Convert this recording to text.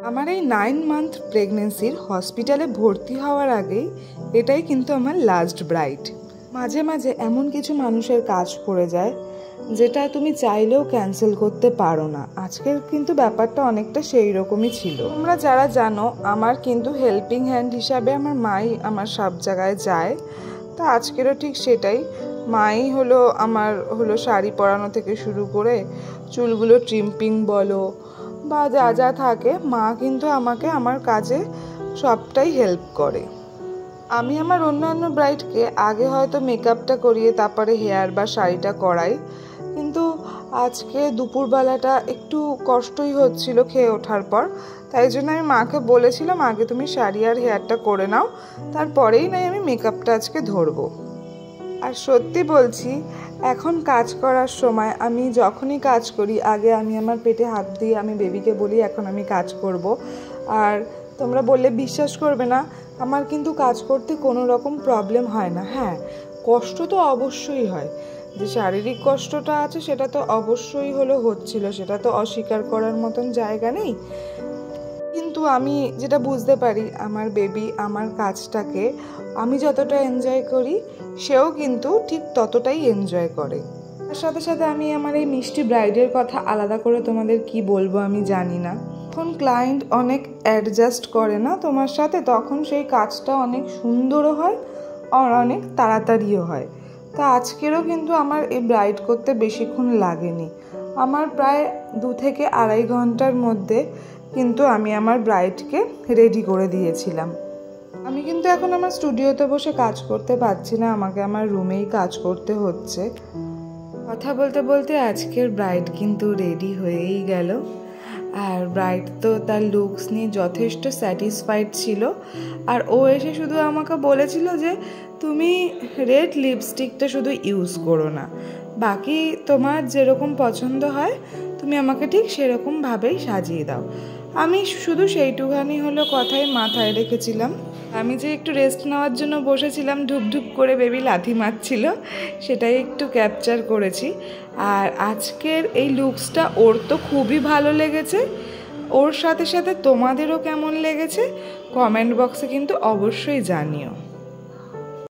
আমার এই 9 মান্থ প্রেগনেন্সির হসপিটালে ভর্তি হওয়ার আগেই এটাই কিন্তু আমার লাস্ট ব্রাইড। মাঝে মাঝে এমন কিছু মানুষের কাজ পড়ে যায় যেটা তুমি চাইলেও ক্যান্সেল করতে পারো না। আজকের কিন্তু ব্যাপারটা অনেকটা সেই রকমই ছিল। তোমরা যারা জানো আমার কিন্তু হেল্পিং হ্যান্ড হিসাবে আমার মাই আমার সব জায়গায় যায়, তা আজকেরও ঠিক সেটাই। মাই আমার শাড়ি পরানো থেকে শুরু করে চুলগুলো ট্রিম্পিং বলো বা যা যা থাকে, মা কিন্তু আমাকে আমার কাজে সবটাই হেল্প করে। আমি আমার অন্যান্য ব্রাইডকে আগে হয়তো মেকআপটা করিয়ে তারপরে হেয়ার বা শাড়িটা করাই, কিন্তু আজকে দুপুরবেলাটা একটু কষ্টই হচ্ছিল খেয়ে ওঠার পর, তাই জন্য আমি মাকে বলেছিলাম আগে তুমি শাড়ি আর হেয়ারটা করে নাও, তারপরেই নয় আমি মেকআপটা আজকে ধরবো। আর সত্যি বলছি, এখন কাজ করার সময় আমি যখনই কাজ করি আগে আমি আমার পেটে হাত দিয়ে আমি বেবিকে বলি এখন আমি কাজ করব। আর তোমরা বললে বিশ্বাস করবে না, আমার কিন্তু কাজ করতে কোনো রকম প্রবলেম হয় না। হ্যাঁ, কষ্ট তো অবশ্যই হয়, যে শারীরিক কষ্টটা আছে সেটা তো অবশ্যই হচ্ছিল, সেটা তো অস্বীকার করার মতন জায়গা নেই। কিন্তু আমি যেটা বুঝতে পারি আমার বেবি আমার কাজটাকে আমি যতটা এনজয় করি সেও কিন্তু ঠিক ততটাই এনজয় করে। তার সাথে সাথে আমি আমার এই মিষ্টি ব্রাইডের কথা আলাদা করে তোমাদের কি বলবো আমি জানি না। যখন ক্লায়েন্ট অনেক অ্যাডজাস্ট করে না তোমার সাথে, তখন সেই কাজটা অনেক সুন্দরও হয় আর অনেক তাড়াতাড়িও হয়। তা আজকেরও কিন্তু আমার এই ব্রাইড করতে বেশিক্ষণ লাগেনি, আমার প্রায় 2 থেকে 2.5 ঘন্টার মধ্যে কিন্তু আমি আমার ব্রাইডকে রেডি করে দিয়েছিলাম। আমি কিন্তু এখন আমার স্টুডিওতে বসে কাজ করতে পারছি না, আমাকে আমার রুমেই কাজ করতে হচ্ছে। কথা বলতে বলতে আজকের ব্রাইড কিন্তু রেডি হয়েই গেল। আর ব্রাইড তো তার লুকস নিয়ে যথেষ্ট স্যাটিসফাইড ছিল। আর ও এসে শুধু আমাকে বলেছিল যে তুমি রেড লিপস্টিকটা শুধু ইউজ করো না, বাকি তোমার যেরকম পছন্দ হয় তুমি আমাকে ঠিক সেরকমভাবেই সাজিয়ে দাও। আমি শুধু সেইটুখানি কথাই মাথায় রেখেছিলাম। আমি যে একটু রেস্ট নেওয়ার জন্য বসেছিলাম, ঢুপঢুপ করে বেবি লাথি মারছিল, সেটাই একটু ক্যাপচার করেছি। আর আজকের এই লুকসটা ওর তো খুবই ভালো লেগেছে। ওর সাথে সাথে তোমাদেরও কেমন লেগেছে কমেন্ট বক্সে কিন্তু অবশ্যই জানিও।